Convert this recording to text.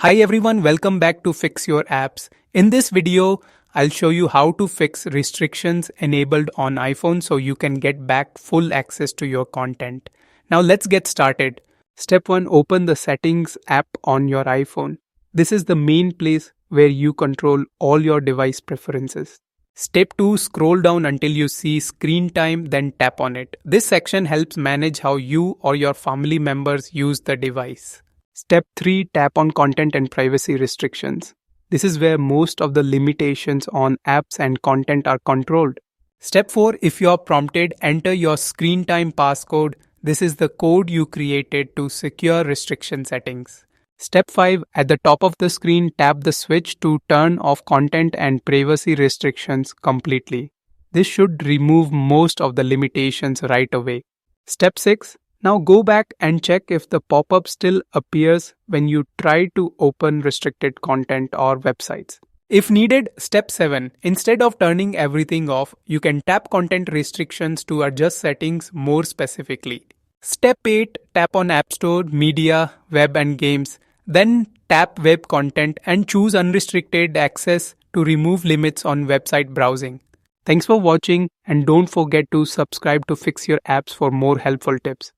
Hi everyone, welcome back to Fix Your Apps. In this video, I'll show you how to fix restrictions enabled on iPhone so you can get back full access to your content. Now let's get started. Step 1. Open the Settings app on your iPhone. This is the main place where you control all your device preferences. Step 2. Scroll down until you see Screen Time, then tap on it. This section helps manage how you or your family members use the device. Step 3. Tap on Content and Privacy Restrictions. This is where most of the limitations on apps and content are controlled. Step 4. If you are prompted, enter your screen time passcode. This is the code you created to secure restriction settings. Step 5. At the top of the screen, tap the switch to turn off content and privacy restrictions completely. This should remove most of the limitations right away. Step 6. Now go back and check if the pop-up still appears when you try to open restricted content or websites. If needed, step 7. Instead of turning everything off, you can tap content restrictions to adjust settings more specifically. Step 8. Tap on App Store, Media, Web and Games. Then tap Web Content and choose Unrestricted Access to remove limits on website browsing. Thanks for watching and don't forget to subscribe to Fix Your Apps for more helpful tips.